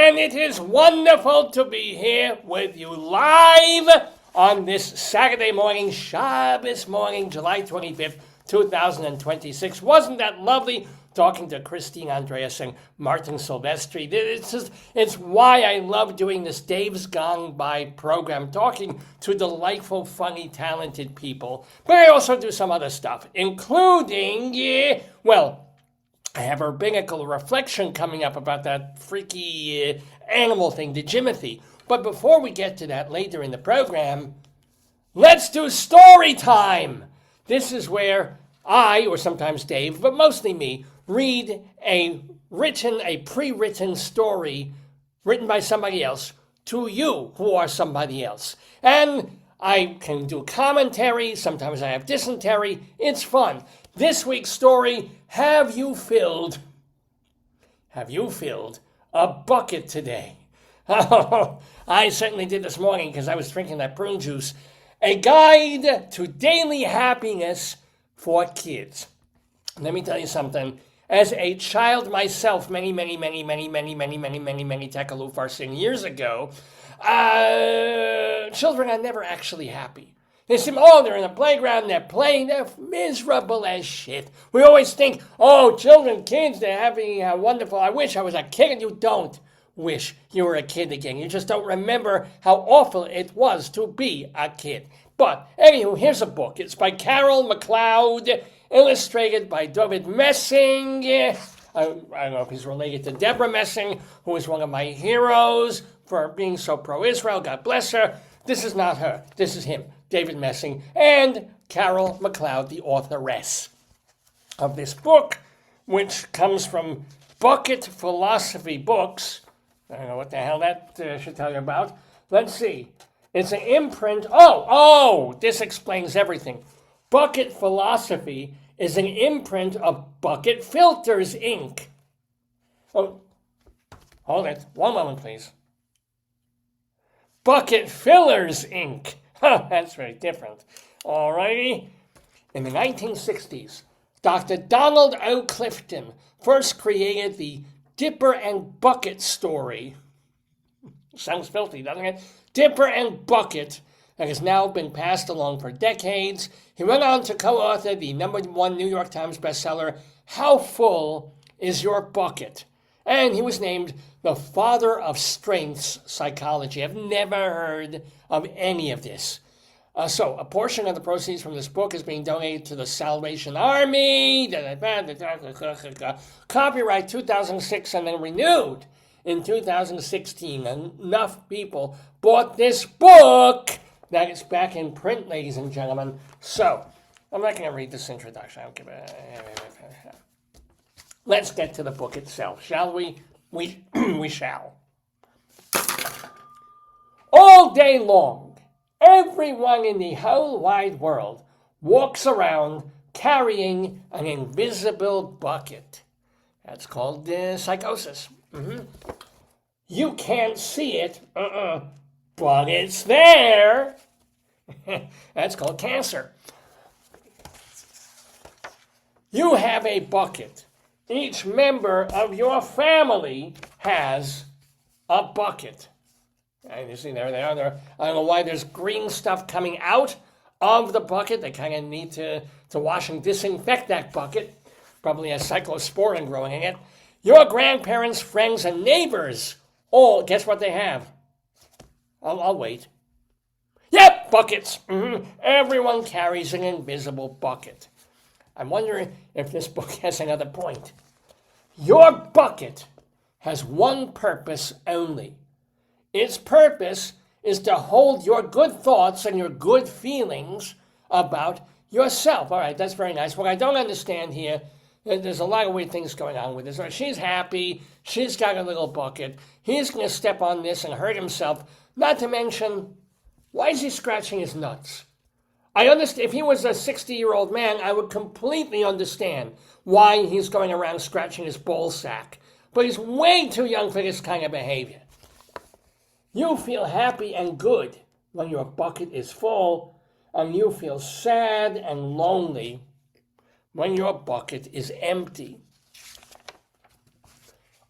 And it is wonderful to be here with you live on this Saturday morning, Shabbos morning, July 25th, 2026. Wasn't that lovely? Talking to Christine Andreas and Martin Silvestri. It's why I love doing this Dave's Gone By program, talking to delightful, funny, talented people. But I also do some other stuff, including, I have a rabbinical reflection coming up about that freaky animal thing, the Jimothy. But before we get to that later in the program, let's do story time. This is where I, or sometimes Dave, but mostly me, read a pre-written story written by somebody else to you who are somebody else. And I can do commentary, sometimes I have dysentery, it's fun. This week's story, have you filled a bucket today? Oh, I certainly did this morning because I was drinking that prune juice. A guide to daily happiness for kids. Let me tell you something. As a child myself, many Tekaluf Farsin years ago, children are never actually happy. They seem, they're in the playground, they're playing, they're miserable as shit. We always think, children, kids, they're having wonderful, I wish I was a kid, and you don't wish you were a kid again. You just don't remember how awful it was to be a kid. But, anywho, here's a book. It's by Carol McCloud, illustrated by David Messing. I don't know if he's related to Deborah Messing, who is one of my heroes for being so pro-Israel. God bless her. This is not her. This is him, David Messing, and Carol McCloud, the authoress of this book, which comes from Bucket Philosophy Books. I don't know what the hell that should tell you about. Let's see. It's an imprint. This explains everything. Bucket Philosophy is an imprint of Bucket Filters, Inc. Oh, hold it. One moment, please. Bucket Fillers, Inc. That's very different. Alrighty. In the 1960s, Dr. Donald O. Clifton first created the Dipper and Bucket story. Sounds filthy, doesn't it? Dipper and Bucket, that has now been passed along for decades. He went on to co-author the #1 New York Times bestseller, How Full Is Your Bucket? And he was named the father of strengths psychology. I've never heard of any of this. So a portion of the proceeds from this book is being donated to the Salvation Army. Copyright 2006 and then renewed in 2016. Enough people bought this book that it's back in print, ladies and gentlemen. So, I'm not going to read this introduction. I don't give a... Let's get to the book itself, shall we? We shall. All day long, everyone in the whole wide world walks around carrying an invisible bucket. That's called psychosis. You can't see it, but it's there. That's called cancer. You have a bucket. Each member of your family has a bucket. And you see, there they are. I don't know why there's green stuff coming out of the bucket. They kind of need to wash and disinfect that bucket. Probably has cyclosporin growing in it. Your grandparents, friends, and neighbors all, guess what they have? I'll wait. Yep, buckets. Everyone carries an invisible bucket. I'm wondering if this book has another point. Your bucket has one purpose only. Its purpose is to hold your good thoughts and your good feelings about yourself. All right, that's very nice. What I don't understand here, there's a lot of weird things going on with this. She's happy. She's got a little bucket. He's going to step on this and hurt himself. Not to mention, why is he scratching his nuts? I understand. If he was a 60-year-old man, I would completely understand why he's going around scratching his ball sack. But he's way too young for this kind of behavior. You feel happy and good when your bucket is full, and you feel sad and lonely when your bucket is empty.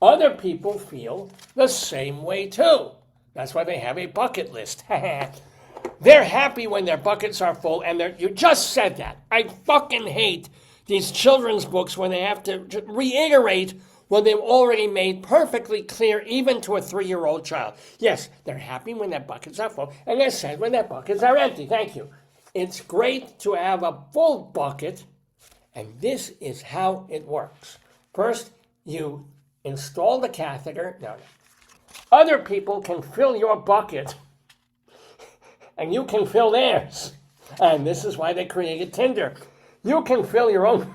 Other people feel the same way too. That's why they have a bucket list. They're happy when their buckets are full, and you just said that. I fucking hate these children's books when they have to reiterate what they've already made perfectly clear, even to a 3-year-old child. Yes, they're happy when their buckets are full, and they're sad when their buckets are empty. Thank you. It's great to have a full bucket, and this is how it works. First, you install the catheter. No. Other people can fill your bucket, and you can fill theirs. And this is why they created Tinder. You can fill your own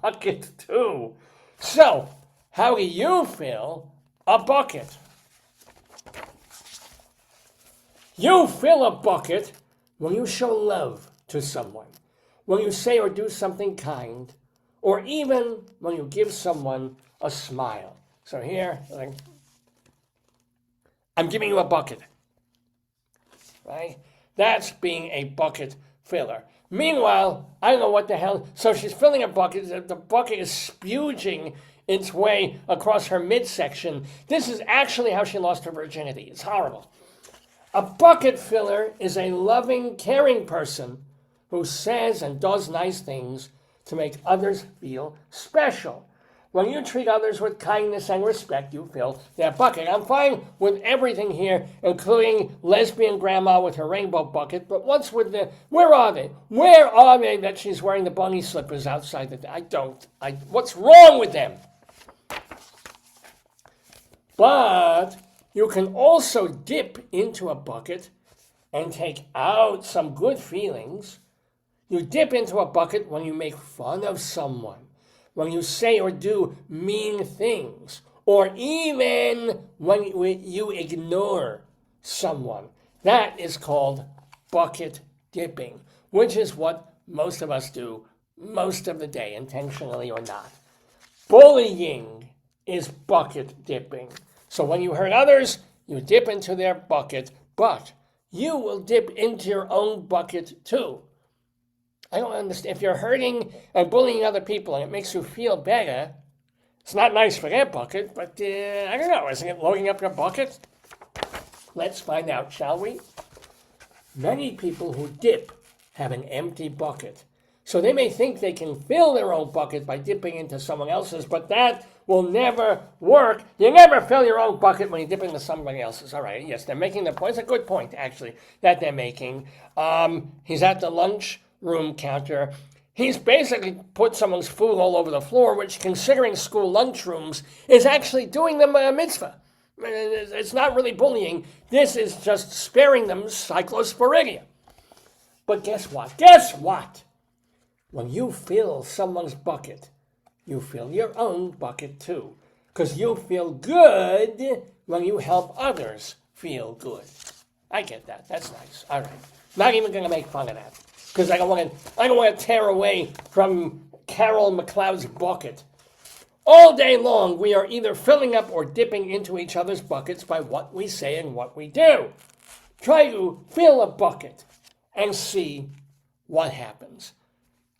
bucket too. So, how do you fill a bucket? You fill a bucket when you show love to someone, when you say or do something kind, or even when you give someone a smile. So here, I'm giving you a bucket. Right? That's being a bucket filler. Meanwhile, I don't know what the hell. So she's filling a bucket. The bucket is spuging its way across her midsection. This is actually how she lost her virginity. It's horrible. A bucket filler is a loving, caring person who says and does nice things to make others feel special. When you treat others with kindness and respect, you fill their bucket. I'm fine with everything here, including lesbian grandma with her rainbow bucket, but what's with where are they? Where are they that she's wearing the bunny slippers outside what's wrong with them? But you can also dip into a bucket and take out some good feelings. You dip into a bucket when you make fun of someone, when you say or do mean things, or even when you ignore someone. That is called bucket dipping, which is what most of us do most of the day, intentionally or not. Bullying is bucket dipping. So when you hurt others, you dip into their bucket, but you will dip into your own bucket too. I don't understand. If you're hurting and bullying other people and it makes you feel better, it's not nice for their bucket, but I don't know. Isn't it loading up your bucket? Let's find out, shall we? Many people who dip have an empty bucket. So they may think they can fill their own bucket by dipping into someone else's, but that will never work. You never fill your own bucket when you dip into somebody else's. All right, yes, they're making the point. It's a good point, actually, that they're making. He's at the lunch room counter. He's basically put someone's food all over the floor, which, considering school lunchrooms, is actually doing them a mitzvah. It's not really bullying. This is just sparing them cyclosporidia. But guess what? Guess what? When you fill someone's bucket, you fill your own bucket too. Because you feel good when you help others feel good. I get that. That's nice. All right. Not even going to make fun of that. Because I don't want to tear away from Carol McCloud's bucket. All day long, we are either filling up or dipping into each other's buckets by what we say and what we do. Try to fill a bucket and see what happens.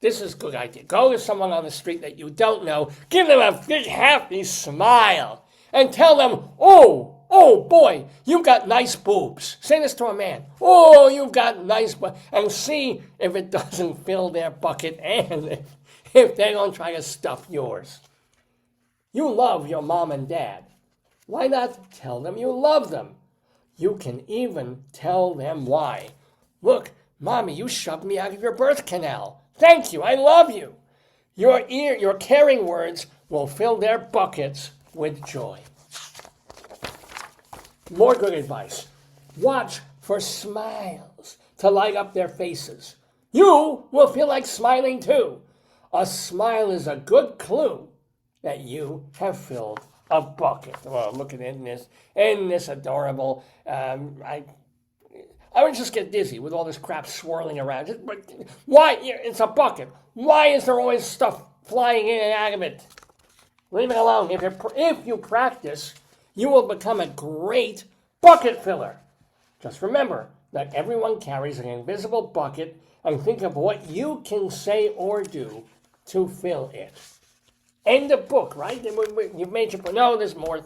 This is a good idea. Go to someone on the street that you don't know, give them a big happy smile, and tell them, oh boy, you've got nice boobs. Say this to a man. Oh, you've got nice boobs. And see if it doesn't fill their bucket and if they don't try to stuff yours. You love your mom and dad. Why not tell them you love them? You can even tell them why. Look, Mommy, you shoved me out of your birth canal. Thank you, I love you. Your caring words will fill their buckets with joy. More good advice. Watch for smiles to light up their faces. You will feel like smiling too. A smile is a good clue that you have filled a bucket. Well, look at it in this adorable. I would just get dizzy with all this crap swirling around. But why? It's a bucket. Why is there always stuff flying in and out of it? Leave it alone. If you practice, you will become a great bucket filler. Just remember that everyone carries an invisible bucket, and think of what you can say or do to fill it. End of book, right? You've made your point. No, there's more.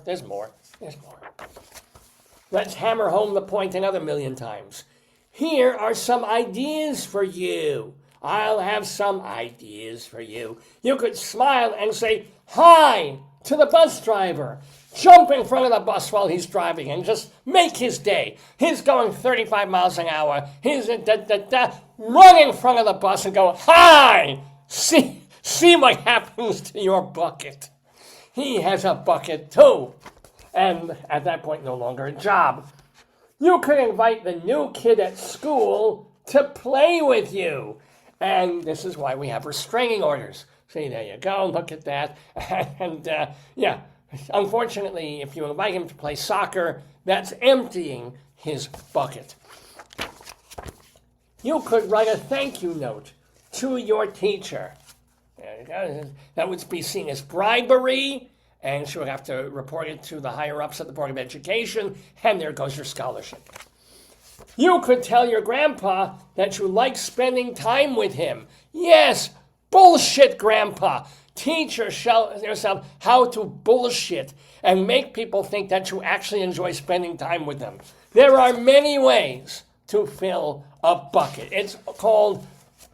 Let's hammer home the point another million times. Here are some ideas for you. I'll have some ideas for you. You could smile and say hi to the bus driver. Jump in front of the bus while he's driving and just make his day. He's going 35 miles an hour. He's run in front of the bus and go, hi! See what happens to your bucket. He has a bucket too. And at that point, no longer a job. You could invite the new kid at school to play with you. And this is why we have restraining orders. See, there you go. Look at that. And unfortunately, if you invite him to play soccer, that's emptying his bucket. You could write a thank you note to your teacher. That would be seen as bribery, and she would have to report it to the higher-ups at the Board of Education, and there goes your scholarship. You could tell your grandpa that you like spending time with him. Yes, bullshit, Grandpa. Teach yourself how to bullshit and make people think that you actually enjoy spending time with them. There are many ways to fill a bucket. It's called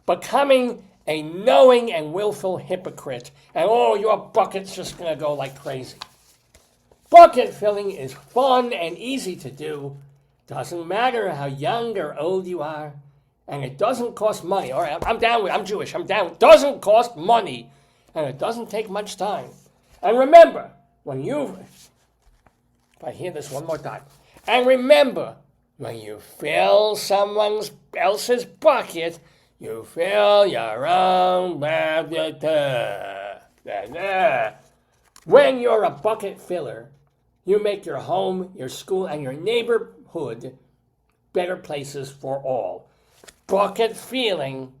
becoming a knowing and willful hypocrite. And your bucket's just going to go like crazy. Bucket filling is fun and easy to do. Doesn't matter how young or old you are. And it doesn't cost money. All right, I'm down with it. I'm Jewish. I'm down. It doesn't cost money. And it doesn't take much time. And remember, if I hear this one more time. And remember, when you fill someone else's bucket, you fill your own. When you're a bucket filler, you make your home, your school, and your neighborhood better places for all. Bucket filling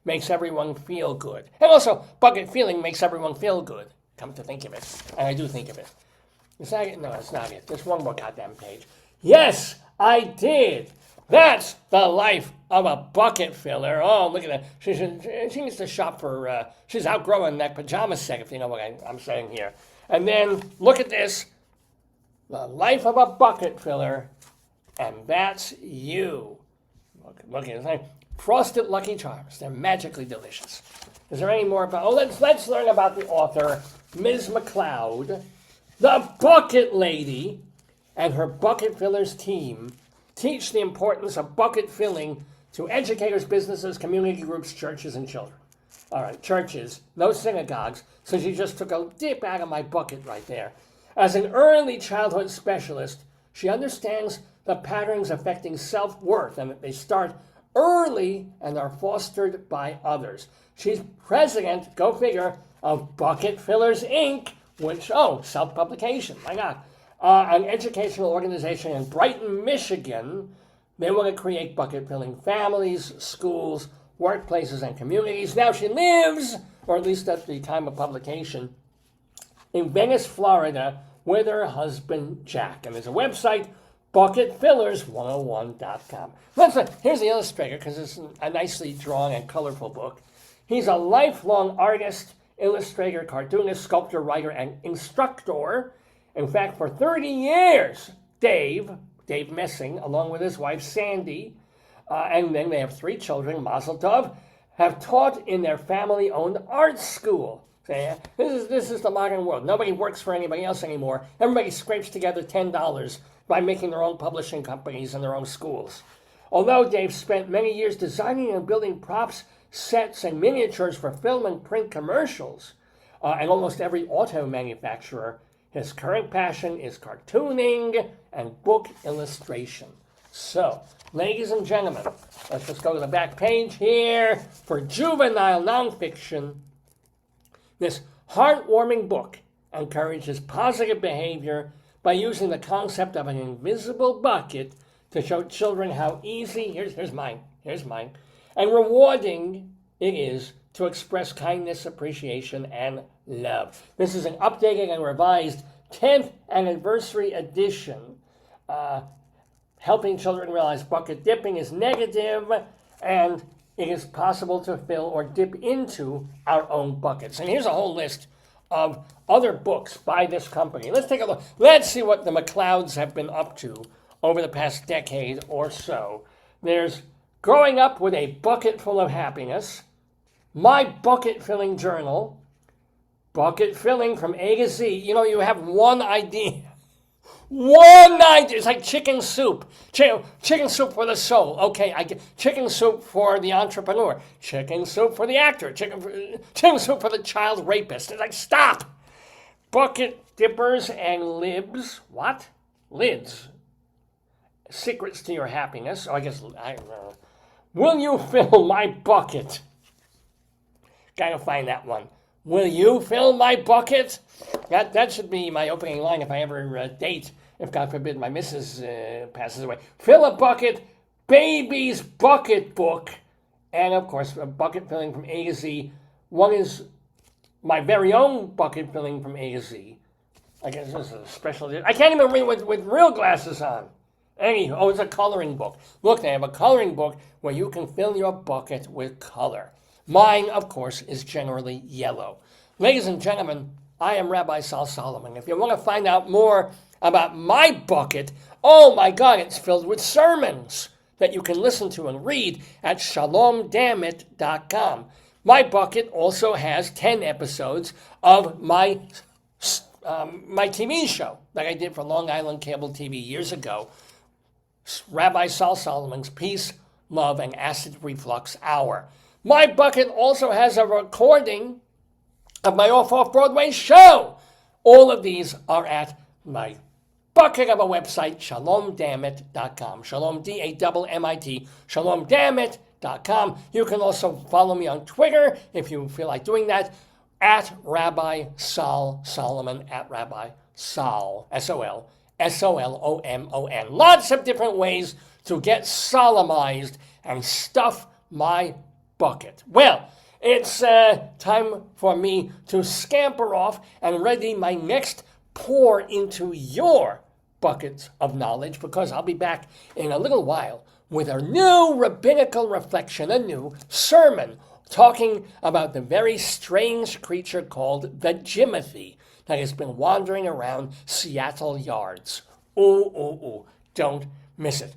makes everyone feel good. And also, bucket filling makes everyone feel good. Come to think of it. And I do think of it. Is that it? No, it's not it. There's one more goddamn page. Yes, I did. That's the life of a bucket filler. Oh, look at that. She needs to shop for, she's outgrowing that pajama set, if you know what I'm saying here. And then, look at this. The life of a bucket filler. And that's you. Look at it. Frosted Lucky Charms. They're magically delicious. Is there any more about... let's learn about the author, Ms. McCloud, the bucket lady, and her bucket fillers team teach the importance of bucket filling to educators, businesses, community groups, churches, and children. All right, churches, no synagogues, so she just took a dip out of my bucket right there. As an early childhood specialist, she understands the patterns affecting self-worth and that they start early and are fostered by others. She's president, go figure, of Bucket Fillers, Inc., which, self-publication, my God, an educational organization in Brighton, Michigan. They want to create bucket-filling families, schools, workplaces, and communities. Now she lives, or at least at the time of publication, in Venice, Florida, with her husband, Jack. And there's a website, bucketfillers101.com. Here's the illustrator, because it's a nicely drawn and colorful book. He's a lifelong artist, illustrator, cartoonist, sculptor, writer, and instructor. In fact, for 30 years, Dave Messing, along with his wife, Sandy, and then they have 3 children, Mazel Tov, have taught in their family-owned art school. This is the modern world. Nobody works for anybody else anymore. Everybody scrapes together $10 by making their own publishing companies and their own schools. Although Dave spent many years designing and building props, sets, and miniatures for film and print commercials, and almost every auto manufacturer, his current passion is cartooning and book illustration. So, ladies and gentlemen, let's just go to the back page here for juvenile nonfiction. This heartwarming book encourages positive behavior by using the concept of an invisible bucket to show children how easy, here's mine, and rewarding it is to express kindness, appreciation, and love. This is an updated and revised 10th anniversary edition, helping children realize bucket dipping is negative and it is possible to fill or dip into our own buckets. And here's a whole list of other books by this company. Let's take a look. Let's see what the McClouds have been up to over the past decade or so. There's Growing Up with a Bucket Full of Happiness, My Bucket Filling Journal, Bucket Filling from A to Z. You know, you have one idea. One idea. It's like chicken soup. Chicken soup for the soul. Okay, I get chicken soup for the entrepreneur. Chicken soup for the actor. Chicken soup for the child rapist. It's like, stop. Bucket dippers and libs. What? Lids. Secrets to your happiness. Oh, I guess, I don't know. Will you fill my bucket? Gotta find that one. Will you fill my bucket? That should be my opening line if I ever date, if God forbid my missus passes away. Fill a bucket, baby's bucket book, and of course a bucket filling from A to Z. One is my very own bucket filling from A to Z. I guess this is a special. I can't even read with real glasses on. Anyhow, it's a coloring book. Look, they have a coloring book where you can fill your bucket with color. Mine, of course, is generally yellow. Ladies and gentlemen, I am Rabbi Sol Solomon. If you want to find out more about my bucket, oh my God, it's filled with sermons that you can listen to and read at shalomdammit.com. My bucket also has 10 episodes of my TV show that I did for Long Island Cable TV years ago, Rabbi Sol Solomon's Peace, Love, and Acid Reflux Hour. My bucket also has a recording of my off-Broadway show. All of these are at my bucket of a website, shalomdammit.com. Shalom, D-A-M-M-I-T, shalomdammit.com. You can also follow me on Twitter if you feel like doing that, at Rabbi Sol Solomon, at Rabbi Sol, S-O-L, S-O-L-O-M-O-N. Lots of different ways to get solemnized and stuff my bucket. Well, it's time for me to scamper off and ready my next pour into your buckets of knowledge, because I'll be back in a little while with a new rabbinical reflection, a new sermon, talking about the very strange creature called the Jimothy that has been wandering around Seattle yards. Ooh, ooh, ooh. Don't miss it.